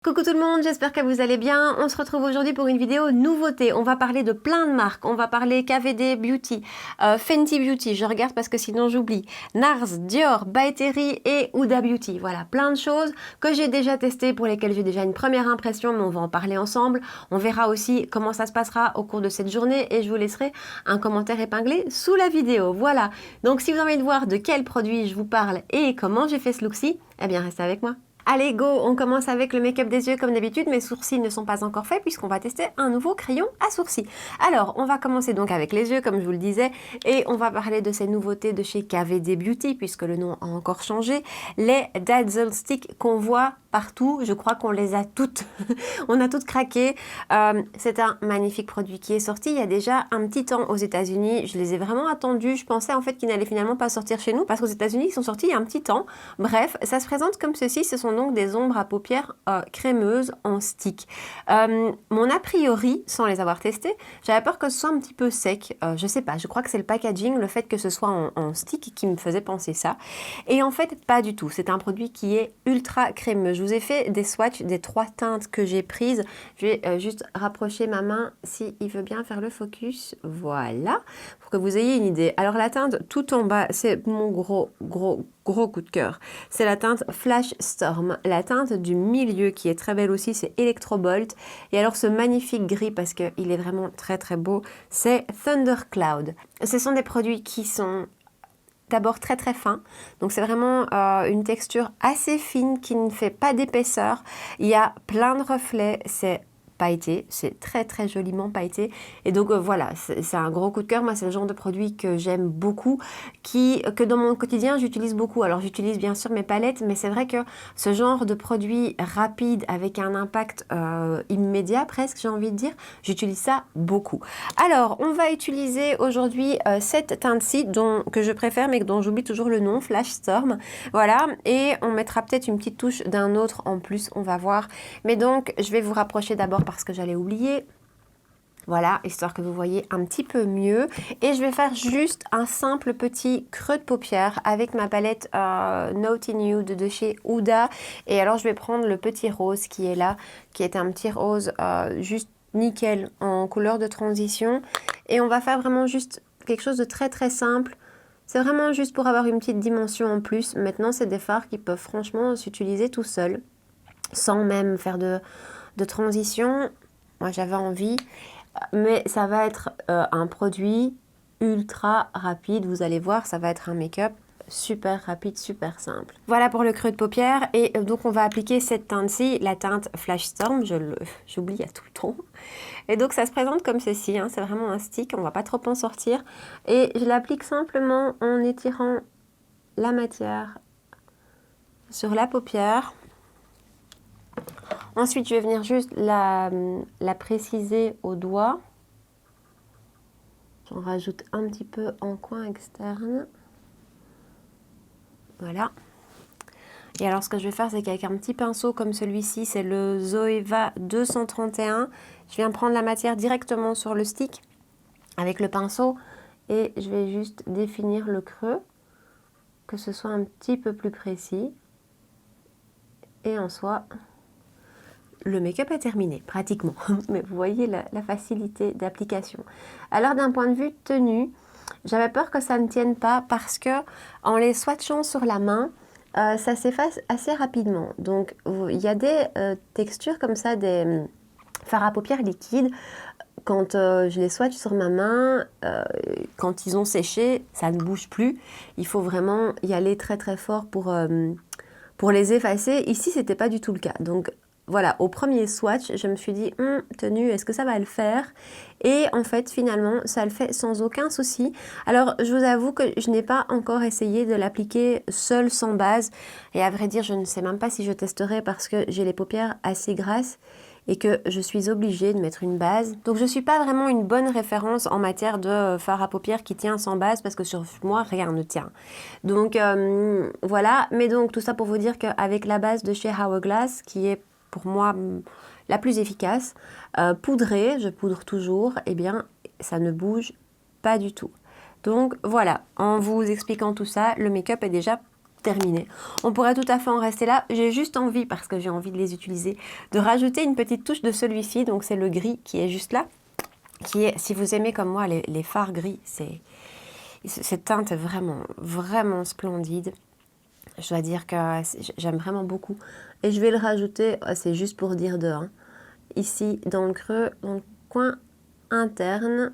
Coucou tout le monde, j'espère que vous allez bien. On se retrouve aujourd'hui pour une vidéo nouveauté. On va parler de plein de marques. On va parler KVD Beauty, Fenty Beauty, je regarde parce que sinon j'oublie, Nars, Dior, By Terry et Huda Beauty. Voilà, plein de choses que j'ai déjà testées, pour lesquelles j'ai déjà une première impression, mais on va en parler ensemble. On verra aussi comment ça se passera au cours de cette journée et je vous laisserai un commentaire épinglé sous la vidéo. Voilà, donc si vous avez envie de voir de quels produits je vous parle et comment j'ai fait ce look-ci, eh bien restez avec moi. Allez, go, on commence avec le make-up des yeux comme d'habitude. Mes sourcils ne sont pas encore faits puisqu'on va tester un nouveau crayon à sourcils. Alors, on va commencer donc avec les yeux comme je vous le disais et on va parler de ces nouveautés de chez KVD Beauty puisque le nom a encore changé. Les Dazzle Stick qu'on voit partout, je crois qu'on les a toutes. On a toutes craqué. C'est un magnifique produit qui est sorti il y a déjà un petit temps aux États-Unis. Je les ai vraiment attendus. Je pensais en fait qu'ils n'allaient finalement pas sortir chez nous parce qu'aux États-Unis ils sont sortis il y a un petit temps. Bref, ça se présente comme ceci. Ce sont donc des ombres à paupières crémeuses en stick. Mon a priori, sans les avoir testées, j'avais peur que ce soit un petit peu sec. Je sais pas, je crois que c'est le packaging, le fait que ce soit en stick qui me faisait penser ça. Et en fait, pas du tout. C'est un produit qui est ultra crémeux. Je vous ai fait des swatchs des 3 teintes que j'ai prises. Je vais juste rapprocher ma main s'il veut bien faire le focus. Voilà, pour que vous ayez une idée. Alors la teinte tout en bas, c'est mon gros coup de cœur. C'est la teinte Flash Storm. La teinte du milieu qui est très belle aussi, c'est Electrobolt. Et alors ce magnifique gris, parce qu'il est vraiment très très beau, c'est Thundercloud. Ce sont des produits qui sont d'abord très très fins, donc c'est vraiment une texture assez fine qui ne fait pas d'épaisseur. Il y a plein de reflets, c'est pailleté, c'est très très joliment pailleté et donc voilà, c'est un gros coup de cœur. Moi c'est le genre de produit que j'aime beaucoup, que dans mon quotidien j'utilise beaucoup. Alors j'utilise bien sûr mes palettes, mais c'est vrai que ce genre de produit rapide avec un impact immédiat presque, j'ai envie de dire, j'utilise ça beaucoup. Alors on va utiliser aujourd'hui cette teinte-ci que je préfère mais dont j'oublie toujours le nom, Flash Storm, voilà, et on mettra peut-être une petite touche d'un autre en plus, on va voir. Mais donc je vais vous rapprocher d'abord parce que j'allais oublier. Voilà, histoire que vous voyez un petit peu mieux. Et je vais faire juste un simple petit creux de paupière avec ma palette Naughty Nude de chez Huda. Et alors je vais prendre le petit rose qui est là, qui est un petit rose juste nickel en couleur de transition. Et on va faire vraiment juste quelque chose de très très simple. C'est vraiment juste pour avoir une petite dimension en plus. Maintenant, c'est des fards qui peuvent franchement s'utiliser tout seuls, sans même faire de transition. Moi j'avais envie, mais ça va être un produit ultra rapide. Vous allez voir, ça va être un make-up super rapide, super simple. Voilà pour le creux de paupière. Et donc on va appliquer cette teinte-ci, la teinte Flash Storm, j'oublie à tout le temps. Et donc ça se présente comme ceci, hein, c'est vraiment un stick, on va pas trop en sortir. Et je l'applique simplement en étirant la matière sur la paupière. Ensuite, je vais venir juste la préciser au doigt. J'en rajoute un petit peu en coin externe. Voilà. Et alors, ce que je vais faire, c'est qu'avec un petit pinceau comme celui-ci, c'est le Zoeva 231, je viens prendre la matière directement sur le stick avec le pinceau et je vais juste définir le creux, que ce soit un petit peu plus précis. Et en soi, le make-up est terminé, pratiquement. Mais vous voyez la facilité d'application. Alors d'un point de vue tenue, j'avais peur que ça ne tienne pas parce que en les swatchant sur la main, ça s'efface assez rapidement. Donc il y a des textures comme ça, des fards à paupières liquides. Quand je les swatch sur ma main, quand ils ont séché, ça ne bouge plus. Il faut vraiment y aller très très fort pour les effacer. Ici, c'était pas du tout le cas. Donc voilà, au premier swatch, je me suis dit, tenue, est-ce que ça va le faire? Et en fait, finalement, ça le fait sans aucun souci. Alors, je vous avoue que je n'ai pas encore essayé de l'appliquer seule, sans base. Et à vrai dire, je ne sais même pas si je testerai parce que j'ai les paupières assez grasses et que je suis obligée de mettre une base. Donc, je ne suis pas vraiment une bonne référence en matière de fard à paupières qui tient sans base parce que sur moi, rien ne tient. Donc, voilà. Mais donc, tout ça pour vous dire qu'avec la base de chez Hourglass, qui est pour moi la plus efficace, poudrée, je poudre toujours, eh bien ça ne bouge pas du tout. Donc voilà, en vous expliquant tout ça, le make-up est déjà terminé. On pourrait tout à fait en rester là. J'ai juste envie, parce que j'ai envie de les utiliser, de rajouter une petite touche de celui-ci. Donc c'est le gris qui est juste là. Qui est, si vous aimez comme moi les fards gris, cette teinte est vraiment, vraiment splendide. Je dois dire que j'aime vraiment beaucoup. Et je vais le rajouter, c'est juste pour dire deux, hein, ici dans le creux, dans le coin interne.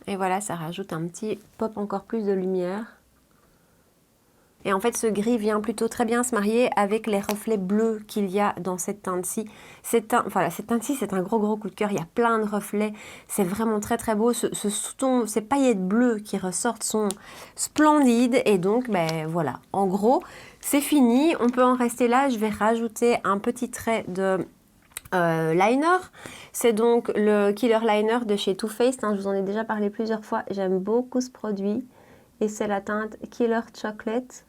Et voilà, ça rajoute un petit pop encore plus de lumière. Et en fait, ce gris vient plutôt très bien se marier avec les reflets bleus qu'il y a dans cette teinte-ci. Voilà, cette teinte-ci, c'est un gros coup de cœur. Il y a plein de reflets. C'est vraiment très beau. Ces paillettes bleues qui ressortent sont splendides. Et donc, ben voilà. En gros, c'est fini. On peut en rester là. Je vais rajouter un petit trait de liner. C'est donc le Killer Liner de chez Too Faced. Hein, je vous en ai déjà parlé plusieurs fois. J'aime beaucoup ce produit. Et c'est la teinte Killer Chocolate.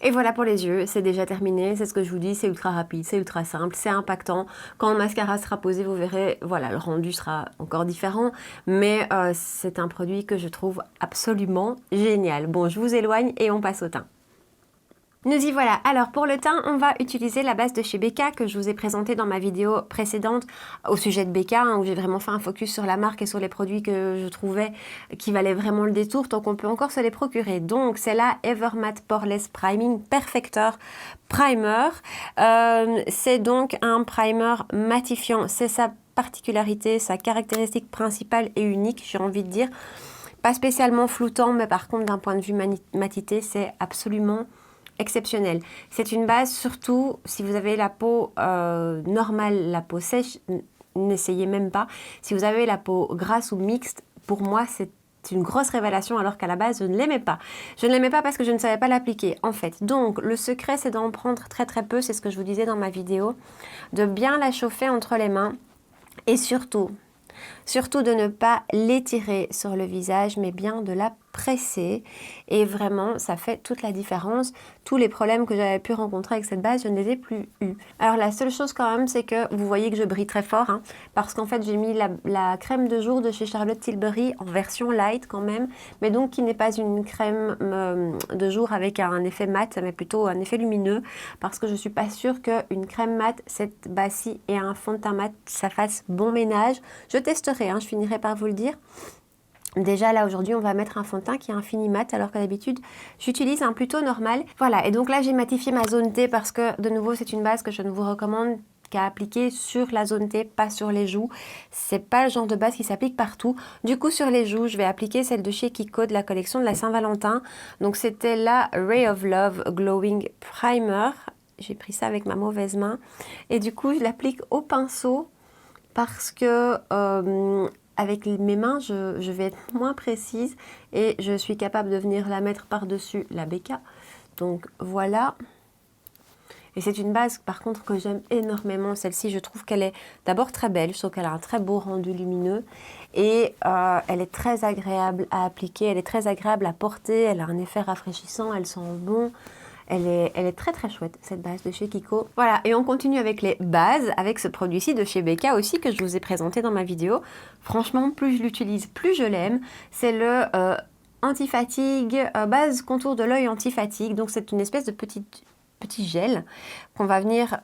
Et voilà pour les yeux, c'est déjà terminé, c'est ce que je vous dis, c'est ultra rapide, c'est ultra simple, c'est impactant. Quand le mascara sera posé, vous verrez, voilà, le rendu sera encore différent, mais c'est un produit que je trouve absolument génial. Bon, je vous éloigne et on passe au teint. Nous y voilà. Alors pour le teint, on va utiliser la base de chez Becca que je vous ai présentée dans ma vidéo précédente au sujet de Becca, hein, où j'ai vraiment fait un focus sur la marque et sur les produits que je trouvais qui valaient vraiment le détour, tant qu'on peut encore se les procurer. Donc c'est la Evermatte Poreless Priming Perfector Primer. C'est donc un primer matifiant, c'est sa particularité, sa caractéristique principale et unique, j'ai envie de dire. Pas spécialement floutant, mais par contre d'un point de vue matité, c'est absolument exceptionnel. C'est une base, surtout si vous avez la peau normale, la peau sèche, n'essayez même pas. Si vous avez la peau grasse ou mixte, pour moi c'est une grosse révélation alors qu'à la base je ne l'aimais pas. Je ne l'aimais pas parce que je ne savais pas l'appliquer en fait. Donc le secret c'est d'en prendre très peu, c'est ce que je vous disais dans ma vidéo, de bien la chauffer entre les mains et surtout de ne pas l'étirer sur le visage mais bien de la presser et vraiment ça fait toute la différence. Tous les problèmes que j'avais pu rencontrer avec cette base, je ne les ai plus eus. Alors la seule chose quand même, c'est que vous voyez que je brille très fort, hein, parce qu'en fait j'ai mis la crème de jour de chez Charlotte Tilbury en version light quand même, mais donc qui n'est pas une crème de jour avec un effet mat, mais plutôt un effet lumineux, parce que je suis pas sûre qu'une crème mat, cette base-ci et un fond de teint mat, ça fasse bon ménage. Je testerai, hein, je finirai par vous le dire. Déjà là aujourd'hui on va mettre un fond de teint qui est un fini mat alors que d'habitude j'utilise un plutôt normal. Voilà, et donc là j'ai matifié ma zone T parce que de nouveau c'est une base que je ne vous recommande qu'à appliquer sur la zone T, pas sur les joues. C'est pas le genre de base qui s'applique partout. Du coup sur les joues je vais appliquer celle de chez Kiko de la collection de la Saint-Valentin. Donc c'était la Ray of Love Glowing Primer. J'ai pris ça avec ma mauvaise main et du coup je l'applique au pinceau parce que avec mes mains, je vais être moins précise et je suis capable de venir la mettre par-dessus la Becca. Donc voilà. Et c'est une base par contre que j'aime énormément. Celle-ci, je trouve qu'elle est d'abord très belle. Je trouve qu'elle a un très beau rendu lumineux. Et elle est très agréable à appliquer. Elle est très agréable à porter. Elle a un effet rafraîchissant. Elle sent bon. Elle est très chouette, cette base de chez Kiko. Voilà, et on continue avec les bases, avec ce produit-ci de chez Becca aussi, que je vous ai présenté dans ma vidéo. Franchement, plus je l'utilise, plus je l'aime. C'est le anti-fatigue, base contour de l'œil anti-fatigue. Donc c'est une espèce de petit gel qu'on va venir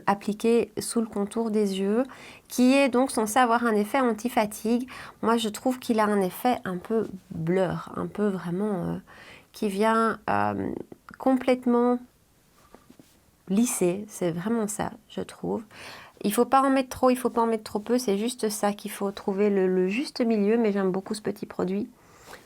appliquer sous le contour des yeux, qui est donc censé avoir un effet anti-fatigue. Moi, je trouve qu'il a un effet un peu blur, un peu vraiment qui vient complètement lissé, c'est vraiment ça, je trouve. Il faut pas en mettre trop, il faut pas en mettre trop peu, c'est juste ça qu'il faut trouver le juste milieu, mais j'aime beaucoup ce petit produit.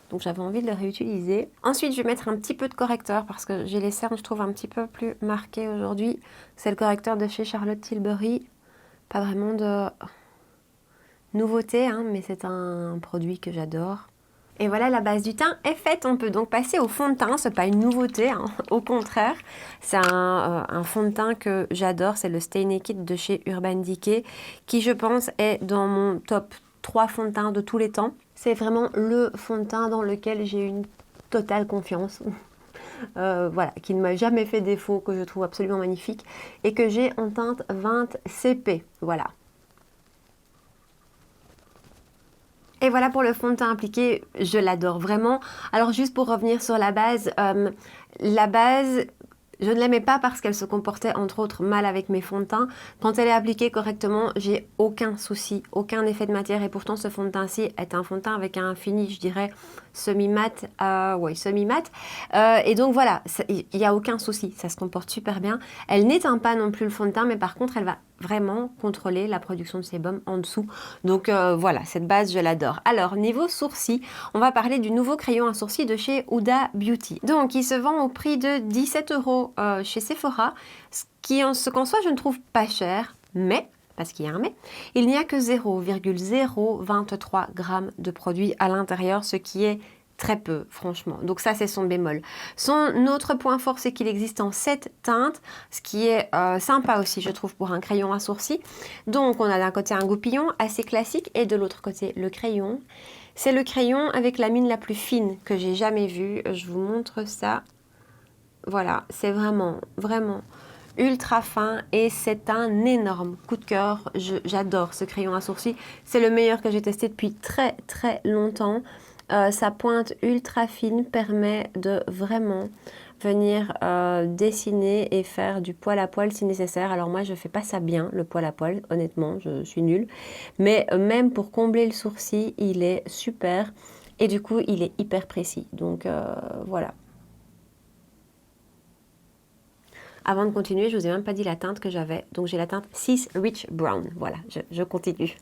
Donc j'avais envie de le réutiliser. Ensuite, je vais mettre un petit peu de correcteur parce que j'ai les cernes, je trouve, un petit peu plus marquées aujourd'hui. C'est le correcteur de chez Charlotte Tilbury. Pas vraiment de nouveauté, hein, mais c'est un produit que j'adore. Et voilà, la base du teint est faite. On peut donc passer au fond de teint. C'est pas une nouveauté, hein. Au contraire. C'est un fond de teint que j'adore. C'est le Stay Naked de chez Urban Decay, qui je pense est dans mon top 3 fonds de teint de tous les temps. C'est vraiment le fond de teint dans lequel j'ai une totale confiance. Voilà, qui ne m'a jamais fait défaut, que je trouve absolument magnifique et que j'ai en teinte 20 CP. Voilà. Et voilà pour le fond de teint appliqué, je l'adore vraiment. Alors juste pour revenir sur la base, je ne l'aimais pas parce qu'elle se comportait entre autres mal avec mes fonds de teint. Quand elle est appliquée correctement, j'ai aucun souci, aucun effet de matière. Et pourtant, ce fond de teint-ci est un fond de teint avec un finish, je dirais, semi-mat. Oui, semi-mat. Et donc voilà, il n'y a aucun souci, ça se comporte super bien. Elle n'éteint pas non plus le fond de teint, mais par contre, elle va vraiment contrôler la production de sébum en dessous. Donc voilà, cette base, je l'adore. Alors, niveau sourcils, on va parler du nouveau crayon à sourcils de chez Huda Beauty. Donc, il se vend au prix de 17 € chez Sephora, ce qu'en soi, je ne trouve pas cher, mais parce qu'il y a un mais, il n'y a que 0,023 g de produit à l'intérieur, ce qui est très peu, franchement. Donc ça, c'est son bémol. Son autre point fort, c'est qu'il existe en 7 teintes, ce qui est sympa aussi, je trouve, pour un crayon à sourcils. Donc, on a d'un côté un goupillon assez classique et de l'autre côté, le crayon. C'est le crayon avec la mine la plus fine que j'ai jamais vue. Je vous montre ça. Voilà, c'est vraiment, vraiment ultra fin et c'est un énorme coup de cœur. J'adore ce crayon à sourcils. C'est le meilleur que j'ai testé depuis très, très longtemps. Sa pointe ultra fine permet de vraiment venir dessiner et faire du poil à poil si nécessaire. Alors moi, je fais pas ça bien, le poil à poil, honnêtement, je suis nulle. Mais même pour combler le sourcil, il est super et du coup, il est hyper précis. Donc voilà. Avant de continuer, je vous ai même pas dit la teinte que j'avais. Donc j'ai la teinte 6 Rich Brown. Voilà, je continue.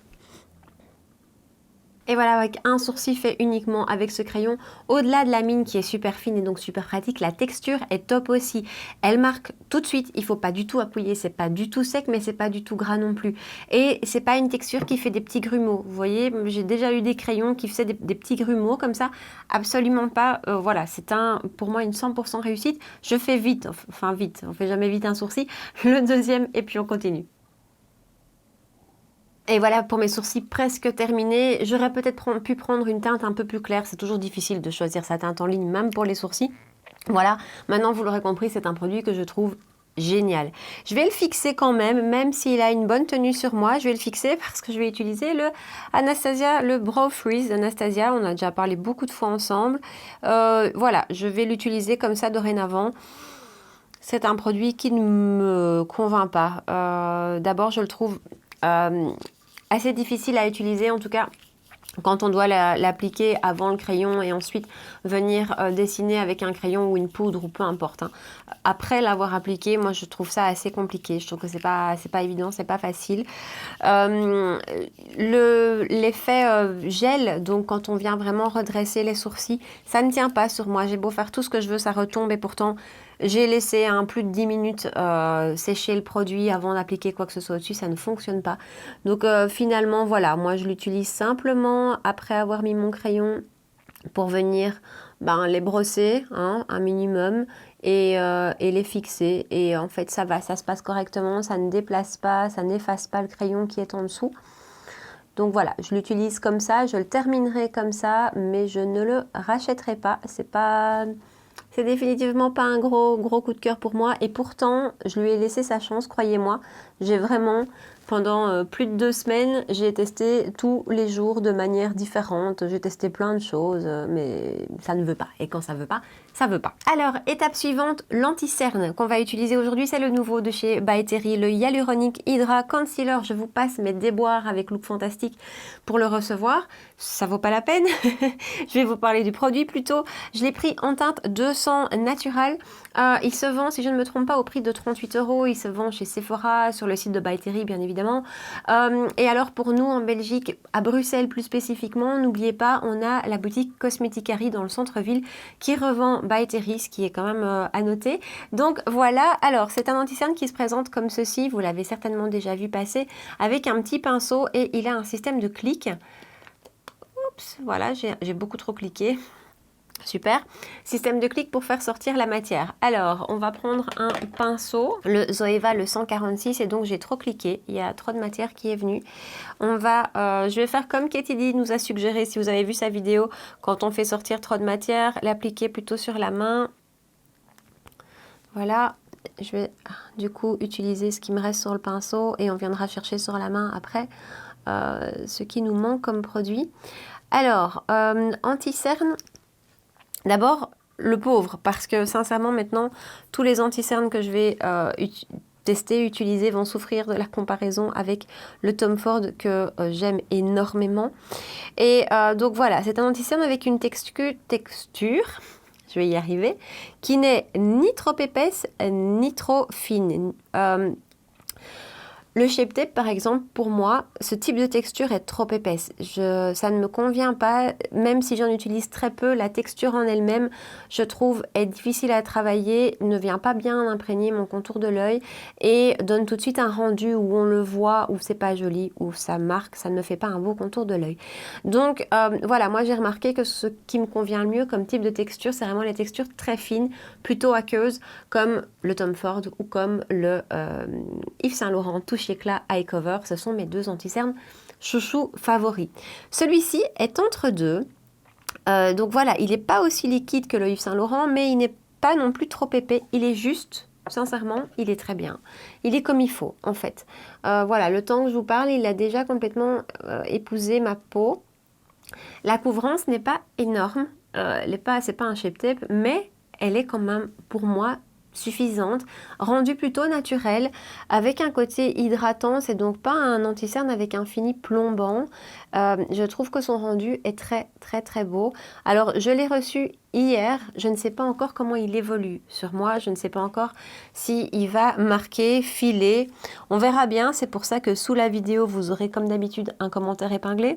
Et voilà, avec un sourcil fait uniquement avec ce crayon, au-delà de la mine qui est super fine et donc super pratique, la texture est top aussi. Elle marque tout de suite, il faut pas du tout appuyer, c'est pas du tout sec mais c'est pas du tout gras non plus. Et c'est pas une texture qui fait des petits grumeaux. Vous voyez, j'ai déjà eu des crayons qui faisaient des petits grumeaux comme ça, absolument pas. Voilà, c'est pour moi une 100% réussite. Je fais vite, enfin vite, on fait jamais vite un sourcil. Le deuxième et puis on continue. Et voilà pour mes sourcils presque terminés. J'aurais peut-être pu prendre une teinte un peu plus claire. C'est toujours difficile de choisir sa teinte en ligne, même pour les sourcils. Voilà, maintenant vous l'aurez compris, c'est un produit que je trouve génial. Je vais le fixer quand même, même s'il a une bonne tenue sur moi. Je vais le fixer parce que je vais utiliser le Anastasia, le Brow Freeze d'Anastasia. On a déjà parlé beaucoup de fois ensemble. Voilà, je vais l'utiliser comme ça dorénavant. C'est un produit qui ne me convainc pas. D'abord, je le trouve assez difficile à utiliser, en tout cas quand on doit l'appliquer avant le crayon et ensuite venir dessiner avec un crayon ou une poudre ou peu importe. Hein. Après l'avoir appliqué, moi je trouve ça assez compliqué. Je trouve que c'est pas évident, c'est pas facile. L'effet gel, donc quand on vient vraiment redresser les sourcils, ça ne tient pas sur moi. J'ai beau faire tout ce que je veux, ça retombe et pourtant j'ai laissé plus de 10 minutes sécher le produit avant d'appliquer quoi que ce soit au-dessus, ça ne fonctionne pas. Donc finalement, voilà, moi je l'utilise simplement après avoir mis mon crayon pour venir les brosser, hein, un minimum, et les fixer. Et en fait, ça va, ça se passe correctement, ça ne déplace pas, ça n'efface pas le crayon qui est en dessous. Donc voilà, je l'utilise comme ça, je le terminerai comme ça, mais je ne le rachèterai pas. C'est définitivement pas un gros coup de cœur pour moi et pourtant je lui ai laissé sa chance, croyez-moi. J'ai vraiment, pendant plus de 2 semaines, j'ai testé tous les jours de manière différente. J'ai testé plein de choses, mais ça ne veut pas. Et quand ça veut pas, ça veut pas. Alors, étape suivante, l'anti-cerne qu'on va utiliser aujourd'hui, c'est le nouveau de chez By Terry, le Hyaluronic Hydra Concealer. Je vous passe mes déboires avec Look Fantastique pour le recevoir. Ça vaut pas la peine. Je vais vous parler du produit plutôt. Je l'ai pris en teinte 200 naturel. Il se vend, si je ne me trompe pas, au prix de 38 €. Il se vend chez Sephora, sur le site de By Terry, bien évidemment. Et alors, pour nous, en Belgique, à Bruxelles plus spécifiquement, n'oubliez pas, on a la boutique Cosmeticary dans le centre-ville qui revend By Terry, ce qui est quand même à noter. Donc voilà, alors c'est un anti-cerne qui se présente comme ceci, vous l'avez certainement déjà vu passer, avec un petit pinceau et il a un système de clic. Oups, voilà, j'ai beaucoup trop cliqué. Super. Système de clic pour faire sortir la matière. Alors, on va prendre un pinceau, le Zoeva, le 146, et donc j'ai trop cliqué. Il y a trop de matière qui est venue. Je vais faire comme Katie D nous a suggéré, si vous avez vu sa vidéo, quand on fait sortir trop de matière, l'appliquer plutôt sur la main. Voilà. Je vais du coup utiliser ce qui me reste sur le pinceau et on viendra chercher sur la main après ce qui nous manque comme produit. Alors, anti-cerne, d'abord, le pauvre, parce que sincèrement, maintenant, tous les anti-cernes que je vais tester, utiliser, vont souffrir de la comparaison avec le Tom Ford que j'aime énormément. Et donc voilà, c'est un anti-cerne avec une texture, je vais y arriver, qui n'est ni trop épaisse, ni trop fine. Le Shape Tape, par exemple, pour moi, ce type de texture est trop épaisse. Ça ne me convient pas, même si j'en utilise très peu, la texture en elle-même, je trouve, est difficile à travailler, ne vient pas bien imprégner mon contour de l'œil et donne tout de suite un rendu où on le voit, où c'est pas joli, où ça marque, ça ne me fait pas un beau contour de l'œil. Donc voilà, moi j'ai remarqué que ce qui me convient le mieux comme type de texture, c'est vraiment les textures très fines, plutôt aqueuses, comme le Tom Ford ou comme le Yves Saint Laurent Touche Éclat Eye Cover. Ce sont mes deux anti-cernes chouchou favoris. Celui-ci est entre deux. Donc voilà, il n'est pas aussi liquide que le Yves Saint Laurent, mais il n'est pas non plus trop épais. Il est juste, sincèrement, il est très bien. Il est comme il faut, en fait. Voilà, le temps que je vous parle, il a déjà complètement épousé ma peau. La couvrance n'est pas énorme. C'est pas un Shape Tape, mais elle est quand même, pour moi, suffisante, rendue plutôt naturelle, avec un côté hydratant. C'est donc pas un anti-cerne avec un fini plombant. Je trouve que son rendu est très très très beau. Alors je l'ai reçu hier, je ne sais pas encore comment il évolue sur moi, je ne sais pas encore si il va marquer, filer. On verra bien, c'est pour ça que sous la vidéo vous aurez comme d'habitude un commentaire épinglé.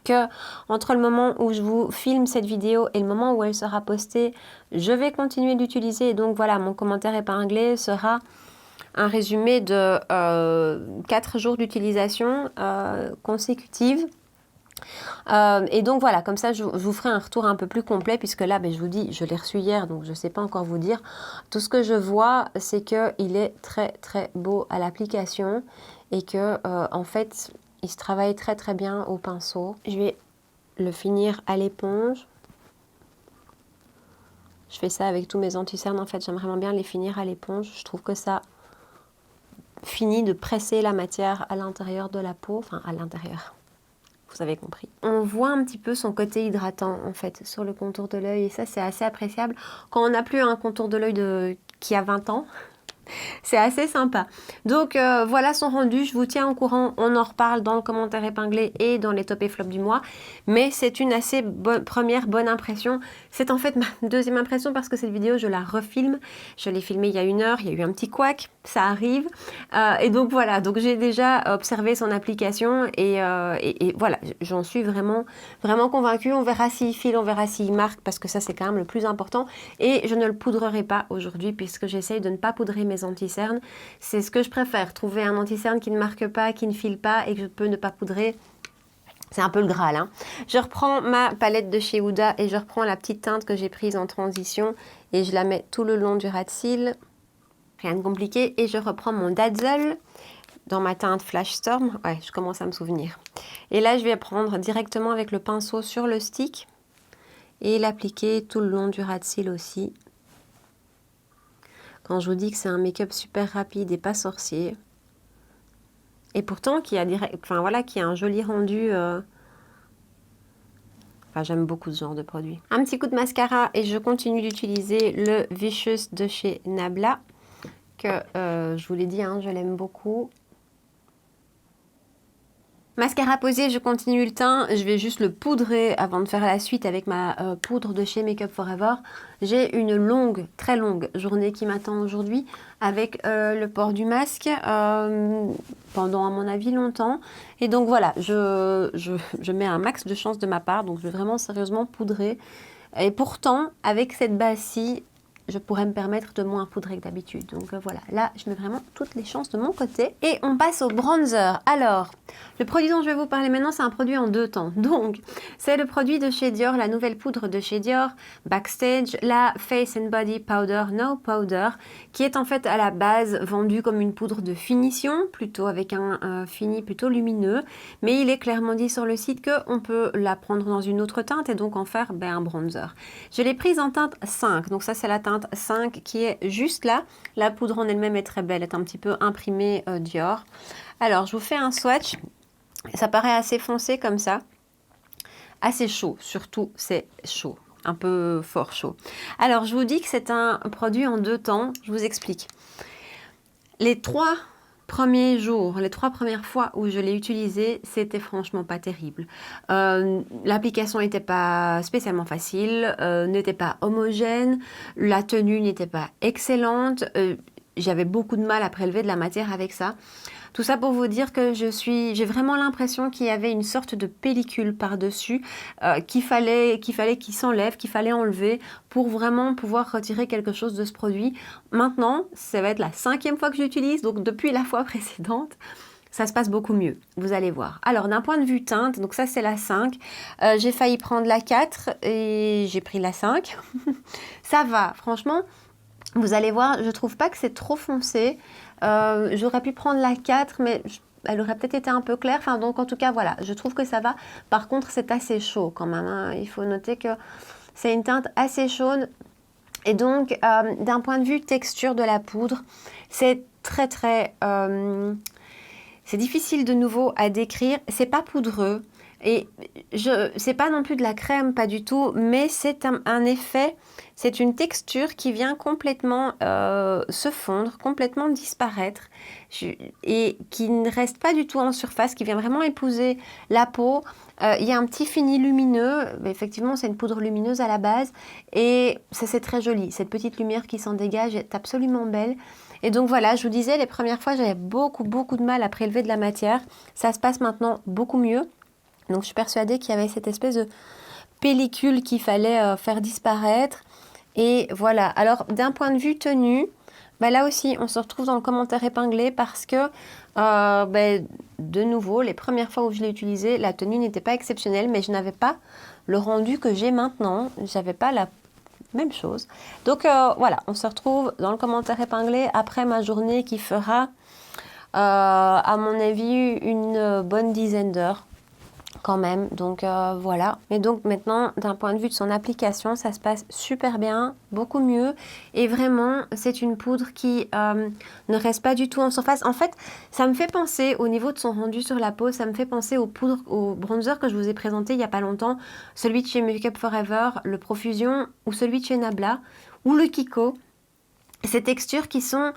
Que entre le moment où je vous filme cette vidéo et le moment où elle sera postée, je vais continuer d'utiliser. Et donc voilà, mon commentaire épinglé sera un résumé de 4 jours d'utilisation consécutive. Et donc voilà, comme ça je vous ferai un retour un peu plus complet, puisque là, je vous dis, je l'ai reçu hier, donc je ne sais pas encore vous dire. Tout ce que je vois, c'est qu'il est très très beau à l'application et que en fait, il se travaille très très bien au pinceau. Je vais le finir à l'éponge. Je fais ça avec tous mes anti-cernes, en fait, j'aime vraiment bien les finir à l'éponge. Je trouve que ça finit de presser la matière à l'intérieur de la peau, enfin à l'intérieur. Vous avez compris. On voit un petit peu son côté hydratant en fait sur le contour de l'œil et ça c'est assez appréciable quand on n'a plus un contour de l'œil qui a 20 ans. C'est assez sympa. Donc voilà son rendu, je vous tiens au courant, on en reparle dans le commentaire épinglé et dans les top et flops du mois. Mais c'est une assez première bonne impression. C'est en fait ma deuxième impression parce que cette vidéo je la refilme. Je l'ai filmée il y a 1 heure, il y a eu un petit couac, ça arrive. Et donc voilà, donc j'ai déjà observé son application et voilà, j'en suis vraiment convaincue. On verra s'il file, on verra s'il marque parce que ça c'est quand même le plus important. Et je ne le poudrerai pas aujourd'hui puisque j'essaye de ne pas poudrer mes anti-cernes. C'est ce que je préfère, trouver un anti-cerne qui ne marque pas, qui ne file pas et que je peux ne pas poudrer. C'est un peu le Graal. Hein. Je reprends ma palette de chez Huda et je reprends la petite teinte que j'ai prise en transition et je la mets tout le long du ras de cils. Rien de compliqué. Et je reprends mon Dazzle dans ma teinte Flash Storm. Ouais, je commence à me souvenir. Et là, je vais prendre directement avec le pinceau sur le stick et l'appliquer tout le long du ras de cils aussi. Quand je vous dis que c'est un make-up super rapide et pas sorcier. Et pourtant, qui a un joli rendu. Enfin, j'aime beaucoup ce genre de produit. Un petit coup de mascara et je continue d'utiliser le Vicious de chez Nabla. Que je vous l'ai dit, hein, je l'aime beaucoup. Mascara posé, je continue le teint. Je vais juste le poudrer avant de faire la suite avec ma poudre de chez Make Up Forever. J'ai une longue, très longue journée qui m'attend aujourd'hui avec le port du masque pendant, à mon avis, longtemps. Et donc voilà, je mets un max de chance de ma part. Donc je vais vraiment sérieusement poudrer. Et pourtant, avec cette base-ci, je pourrais me permettre de moins poudrer que d'habitude. Donc voilà, là, je mets vraiment toutes les chances de mon côté. Et on passe au bronzer. Alors, le produit dont je vais vous parler maintenant, c'est un produit en 2 temps. Donc, c'est le produit de chez Dior, la nouvelle poudre de chez Dior, Backstage, la Face and Body Powder No Powder, qui est en fait à la base vendue comme une poudre de finition, plutôt avec un fini plutôt lumineux. Mais il est clairement dit sur le site qu'on peut la prendre dans une autre teinte et donc en faire un bronzer. Je l'ai prise en teinte 5, donc ça c'est la teinte 5 qui est juste là. La poudre en elle-même est très belle, elle est un petit peu imprimée Dior. Alors je vous fais un swatch, ça paraît assez foncé comme ça. assez chaud, surtout c'est chaud, un peu fort chaud. Alors je vous dis que c'est un produit en 2 temps, je vous explique. Les 3 premiers jours, les 3 premières fois où je l'ai utilisé, c'était franchement pas terrible. L'application n'était pas spécialement facile, n'était pas homogène, la tenue n'était pas excellente, j'avais beaucoup de mal à prélever de la matière avec ça. Tout ça pour vous dire que j'ai vraiment l'impression qu'il y avait une sorte de pellicule par-dessus qu'il fallait qu'il s'enlève, qu'il fallait enlever pour vraiment pouvoir retirer quelque chose de ce produit. Maintenant, ça va être la 5e fois que j'utilise, donc depuis la fois précédente, ça se passe beaucoup mieux, vous allez voir. Alors, d'un point de vue teinte, donc ça c'est la 5, j'ai failli prendre la 4 et j'ai pris la 5. Ça va, franchement, vous allez voir, je trouve pas que c'est trop foncé. J'aurais pu prendre la 4, mais elle aurait peut-être été un peu claire. Enfin, donc, en tout cas, voilà, je trouve que ça va. Par contre, c'est assez chaud quand même, hein. Il faut noter que c'est une teinte assez chaude. Et donc, d'un point de vue texture de la poudre, c'est très, très... c'est difficile de nouveau à décrire. C'est pas poudreux. Et c'est pas non plus de la crème, pas du tout, mais c'est un effet, c'est une texture qui vient complètement se fondre, complètement disparaître, et qui ne reste pas du tout en surface, qui vient vraiment épouser la peau. Il y a un petit fini lumineux, effectivement c'est une poudre lumineuse à la base, et ça c'est très joli, cette petite lumière qui s'en dégage est absolument belle. Et donc voilà, je vous disais, les premières fois j'avais beaucoup de mal à prélever de la matière, ça se passe maintenant beaucoup mieux. Donc je suis persuadée qu'il y avait cette espèce de pellicule qu'il fallait faire disparaître. Et voilà. Alors d'un point de vue tenue, bah, là aussi on se retrouve dans le commentaire épinglé parce que de nouveau, les premières fois où je l'ai utilisé, la tenue n'était pas exceptionnelle, mais je n'avais pas le rendu que j'ai maintenant. J'avais pas la même chose. Donc voilà, on se retrouve dans le commentaire épinglé après ma journée qui fera, à mon avis, une bonne dizaine d'heures. Quand même, donc voilà. Mais donc maintenant, d'un point de vue de son application, ça se passe super bien, beaucoup mieux. Et vraiment, c'est une poudre qui ne reste pas du tout en surface. En fait, ça me fait penser, au niveau de son rendu sur la peau, ça me fait penser aux poudres, au bronzer que je vous ai présenté il n'y a pas longtemps. Celui de chez Make Up Forever, le Profusion, ou celui de chez Nabla, ou le Kiko. Ces textures qui sont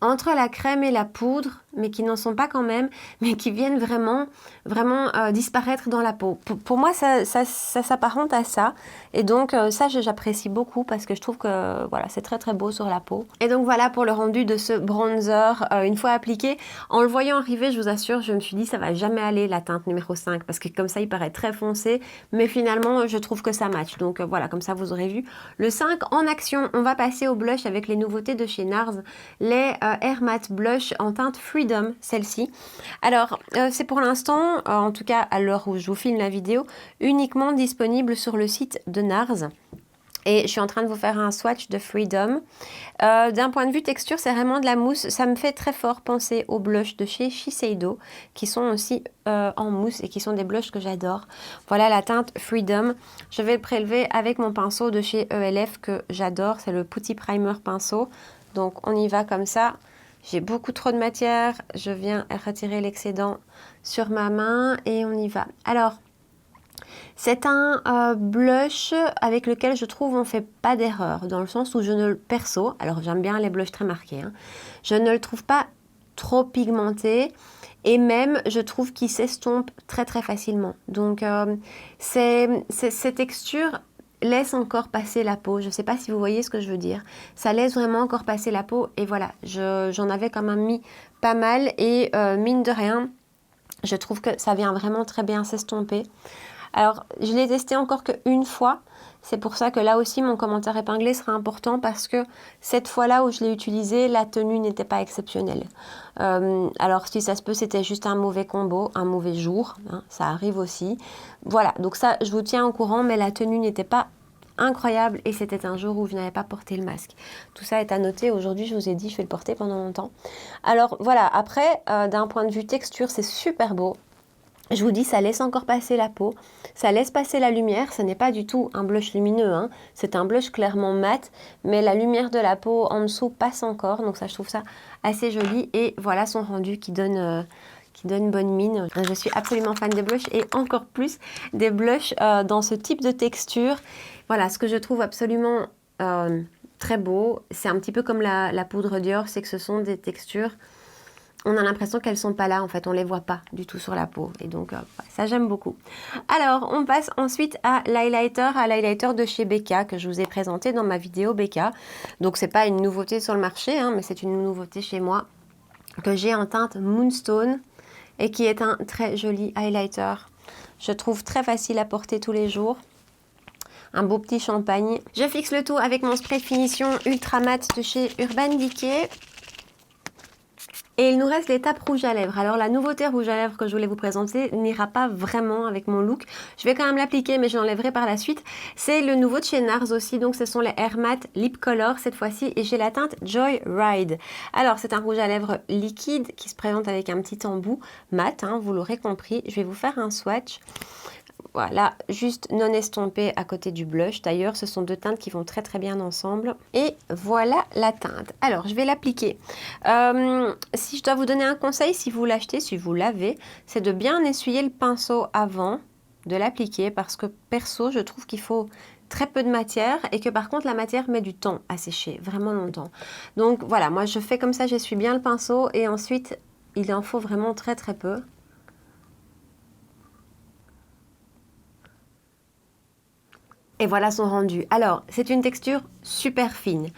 entre la crème et la poudre, mais qui n'en sont pas quand même, mais qui viennent vraiment disparaître dans la peau. Pour moi, ça s'apparente à ça. Et donc, ça, j'apprécie beaucoup parce que je trouve que voilà, c'est très très beau sur la peau. Et donc, voilà pour le rendu de ce bronzer. Une fois appliqué, en le voyant arriver, je vous assure, je me suis dit, ça va jamais aller la teinte numéro 5 parce que comme ça, il paraît très foncé. Mais finalement, je trouve que ça match. Donc, voilà, comme ça, vous aurez vu. Le 5 en action, on va passer au blush avec les nouveautés de chez NARS. Les Air Matte Blush en teinte Freedom, celle-ci. Alors, c'est pour l'instant, en tout cas à l'heure où je vous filme la vidéo, uniquement disponible sur le site de NARS. Et je suis en train de vous faire un swatch de Freedom. D'un point de vue texture, c'est vraiment de la mousse. Ça me fait très fort penser aux blushs de chez Shiseido, qui sont aussi en mousse et qui sont des blushs que j'adore. Voilà la teinte Freedom. Je vais le prélever avec mon pinceau de chez ELF que j'adore. C'est le Putty Primer pinceau. Donc on y va comme ça. J'ai beaucoup trop de matière. Je viens retirer l'excédent sur ma main et on y va. Alors, c'est un blush avec lequel je trouve on ne fait pas d'erreur. Dans le sens où je ne le perso, alors j'aime bien les blushs très marqués, hein, je ne le trouve pas trop pigmenté. Et même, je trouve qu'il s'estompe très très facilement. Donc, ces textures laisse encore passer la peau. Je ne sais pas si vous voyez ce que je veux dire. Ça laisse vraiment encore passer la peau. Et voilà, j'en avais quand même mis pas mal. Et mine de rien, je trouve que ça vient vraiment très bien s'estomper. Alors, je l'ai testé encore qu'une fois. C'est pour ça que là aussi, mon commentaire épinglé sera important parce que cette fois-là où je l'ai utilisé, la tenue n'était pas exceptionnelle. Alors, si ça se peut, c'était juste un mauvais combo, un mauvais jour. Hein, ça arrive aussi. Voilà, donc ça, je vous tiens au courant, mais la tenue n'était pas incroyable et c'était un jour où je n'avais pas porté le masque. Tout ça est à noter. Aujourd'hui, je vous ai dit, je vais le porter pendant longtemps. Alors, voilà, après, d'un point de vue texture, c'est super beau. Je vous dis, ça laisse encore passer la peau, ça laisse passer la lumière, ce n'est pas du tout un blush lumineux, hein. C'est un blush clairement mat, mais la lumière de la peau en dessous passe encore, donc ça je trouve ça assez joli. Et voilà son rendu qui donne qui donne bonne mine. Je suis absolument fan des blushs et encore plus des blushs dans ce type de texture. Voilà, ce que je trouve absolument très beau, c'est un petit peu comme la poudre Dior, c'est que ce sont des textures, on a l'impression qu'elles sont pas là, en fait, on les voit pas du tout sur la peau. Et donc, ça j'aime beaucoup. Alors, on passe ensuite à l'highlighter de chez Becca, que je vous ai présenté dans ma vidéo Becca. Donc, c'est pas une nouveauté sur le marché, hein, mais c'est une nouveauté chez moi, que j'ai en teinte Moonstone, et qui est un très joli highlighter. Je trouve très facile à porter tous les jours. Un beau petit champagne. Je fixe le tout avec mon spray de finition Ultra Matte de chez Urban Decay. Et il nous reste l'étape rouge à lèvres. Alors la nouveauté rouge à lèvres que je voulais vous présenter n'ira pas vraiment avec mon look. Je vais quand même l'appliquer mais je l'enlèverai par la suite. C'est le nouveau de chez NARS aussi. Donc ce sont les Air Matte Lip Color cette fois-ci. Et j'ai la teinte Joy Ride. Alors c'est un rouge à lèvres liquide qui se présente avec un petit embout mat. Hein, vous l'aurez compris. Je vais vous faire un swatch. Voilà, juste non estompé à côté du blush. D'ailleurs, ce sont deux teintes qui vont très très bien ensemble. Et voilà la teinte. Alors, je vais l'appliquer. Si je dois vous donner un conseil, si vous l'achetez, si vous l'avez, c'est de bien essuyer le pinceau avant de l'appliquer. Parce que perso, je trouve qu'il faut très peu de matière et que par contre, la matière met du temps à sécher, vraiment longtemps. Donc voilà, moi je fais comme ça, j'essuie bien le pinceau et ensuite, il en faut vraiment très très peu. Et voilà son rendu. Alors, c'est une texture super fine,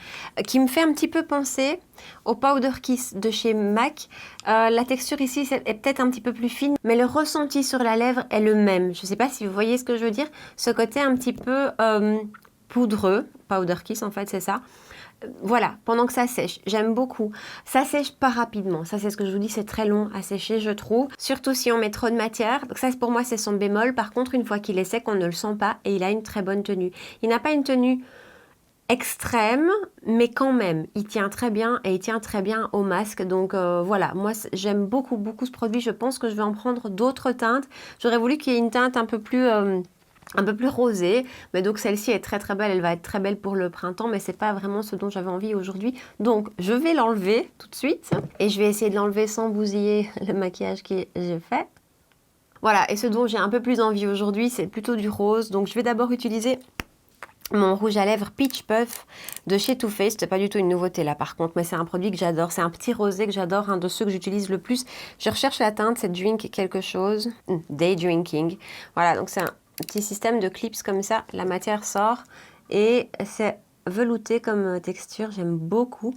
qui me fait un petit peu penser au Powder Kiss de chez MAC. La texture ici est peut-être un petit peu plus fine, mais le ressenti sur la lèvre est le même. Je ne sais pas si vous voyez ce que je veux dire. Ce côté un petit peu poudreux, Powder Kiss en fait, c'est ça. Voilà, pendant que ça sèche, j'aime beaucoup. Ça sèche pas rapidement, ça c'est ce que je vous dis, c'est très long à sécher je trouve. Surtout si on met trop de matière, donc ça pour moi c'est son bémol. Par contre une fois qu'il est sec, on ne le sent pas et il a une très bonne tenue. Il n'a pas une tenue extrême, mais quand même, il tient très bien et il tient très bien au masque. Donc voilà, moi j'aime beaucoup beaucoup ce produit, je pense que je vais en prendre d'autres teintes. J'aurais voulu qu'il y ait une teinte un peu plus rosée, mais donc celle-ci est très très belle, elle va être très belle pour le printemps, mais c'est pas vraiment ce dont j'avais envie aujourd'hui, donc je vais l'enlever tout de suite, et je vais essayer de l'enlever sans bousiller le maquillage que j'ai fait. Voilà, et ce dont j'ai un peu plus envie aujourd'hui, c'est plutôt du rose, donc je vais d'abord utiliser mon rouge à lèvres Peach Puff de chez Too Faced. C'est pas du tout une nouveauté là par contre, mais c'est un produit que j'adore. C'est un petit rosé que j'adore, un de ceux que j'utilise le plus. Je recherche la teinte, c'est Drink quelque chose. Day Drinking. Voilà, donc c'est un petit système de clips comme ça. La matière sort et c'est velouté comme texture. J'aime beaucoup.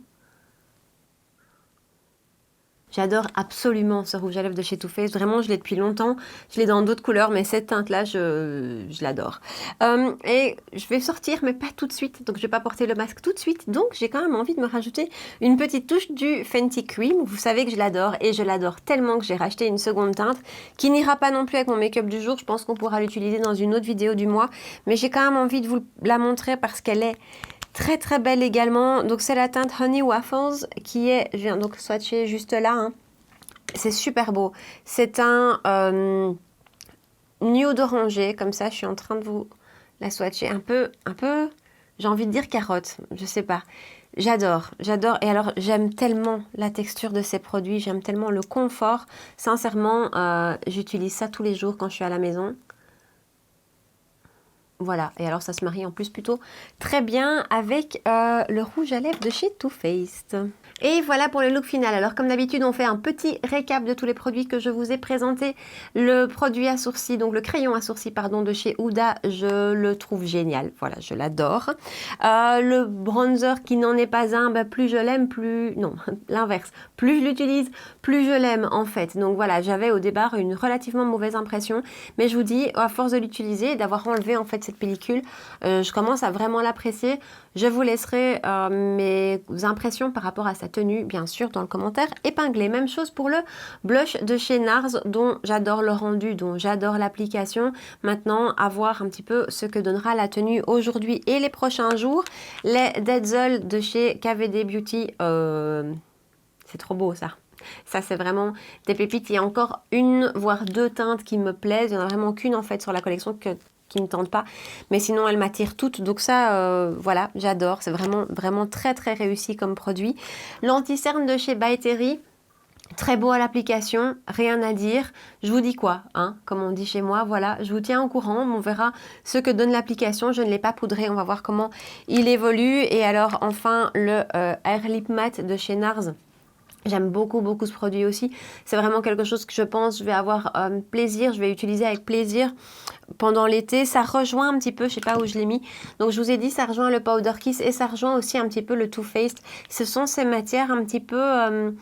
J'adore absolument ce rouge à lèvres de chez Too Faced. Vraiment, je l'ai depuis longtemps. Je l'ai dans d'autres couleurs, mais cette teinte-là, je l'adore. Et je vais sortir, mais pas tout de suite. Donc, je vais pas porter le masque tout de suite. Donc, j'ai quand même envie de me rajouter une petite touche du Fenty Cream. Vous savez que je l'adore. Et je l'adore tellement que j'ai racheté une seconde teinte qui n'ira pas non plus avec mon make-up du jour. Je pense qu'on pourra l'utiliser dans une autre vidéo du mois. Mais j'ai quand même envie de vous la montrer parce qu'elle est très très belle également. Donc c'est la teinte Honey Waffles qui est, je viens donc swatcher juste là, hein. C'est super beau. C'est un nude orangé, comme ça je suis en train de vous la swatcher. Un peu, j'ai envie de dire carotte, je sais pas. J'adore, j'adore. Et alors j'aime tellement la texture de ces produits, j'aime tellement le confort. Sincèrement, j'utilise ça tous les jours quand je suis à la maison. Voilà, et alors ça se marie en plus plutôt très bien avec le rouge à lèvres de chez Too Faced. Et voilà pour le look final. Alors comme d'habitude, on fait un petit récap de tous les produits que je vous ai présentés. Le produit à sourcils, donc le crayon à sourcils, pardon, de chez Huda, je le trouve génial. Voilà, je l'adore. Le bronzer qui n'en est pas un, bah, plus je l'aime, plus... Non, l'inverse. Plus je l'utilise, plus je l'aime en fait. Donc voilà, j'avais au départ une relativement mauvaise impression. Mais je vous dis, à force de l'utiliser et d'avoir enlevé en fait cette pellicule, je commence à vraiment l'apprécier. Je vous laisserai mes impressions par rapport à sa tenue, bien sûr, dans le commentaire épinglé. Même chose pour le blush de chez NARS, dont j'adore le rendu, dont j'adore l'application. Maintenant, à voir un petit peu ce que donnera la tenue aujourd'hui et les prochains jours. Les Denzel de chez KVD Beauty, c'est trop beau ça. Ça, c'est vraiment des pépites. Il y a encore une, voire deux teintes qui me plaisent. Il n'y en a vraiment qu'une en fait sur la collection qui ne tente pas, mais sinon elle m'attire toutes, donc ça voilà, j'adore, c'est vraiment très très réussi comme produit. L'anti-cerne de chez By Terry, Très beau à l'application, rien à dire. Je vous dis quoi, hein, comme on dit chez moi, voilà, je vous tiens au courant, on verra ce que donne l'application. Je ne l'ai pas poudré, on va voir comment il évolue. Et alors enfin le Air Lip Matte de chez NARS. J'aime beaucoup ce produit aussi. C'est vraiment quelque chose que je pense je vais avoir plaisir, je vais utiliser avec plaisir pendant l'été. Ça rejoint un petit peu, je sais pas où je l'ai mis. Donc je vous ai dit, ça rejoint le Powder Kiss et ça rejoint aussi un petit peu le Too Faced. Ce sont ces matières un petit peu,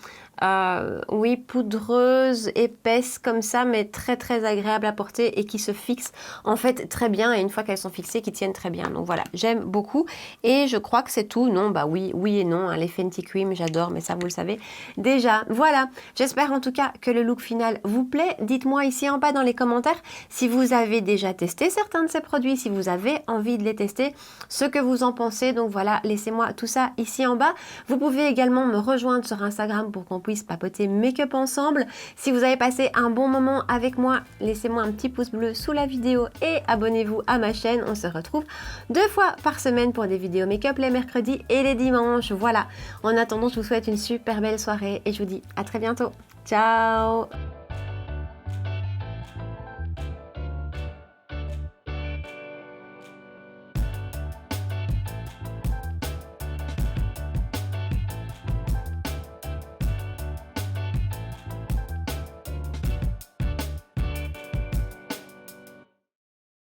oui, poudreuses, épaisses comme ça, mais très agréables à porter et qui se fixent en fait très bien. Et une fois qu'elles sont fixées, qui tiennent très bien. Donc voilà, j'aime beaucoup. Et je crois que c'est tout. Non, bah oui et non. Hein, les Fenty Cream, j'adore, mais ça vous le savez déjà. Voilà, j'espère en tout cas que le look final vous plaît. Dites-moi ici en bas dans les commentaires si vous avez déjà testé certains de ces produits, si vous avez envie de les tester, ce que vous en pensez. Donc voilà, laissez-moi tout ça ici en bas. Vous pouvez également me rejoindre sur Instagram pour qu'on puisse papoter make-up ensemble. Si vous avez passé un bon moment avec moi, laissez-moi un petit pouce bleu sous la vidéo et abonnez-vous à ma chaîne. On se retrouve 2 fois par semaine pour des vidéos make-up les mercredis et les dimanches. Voilà, en attendant, je vous souhaite une super belle soirée et je vous dis à très bientôt. Ciao!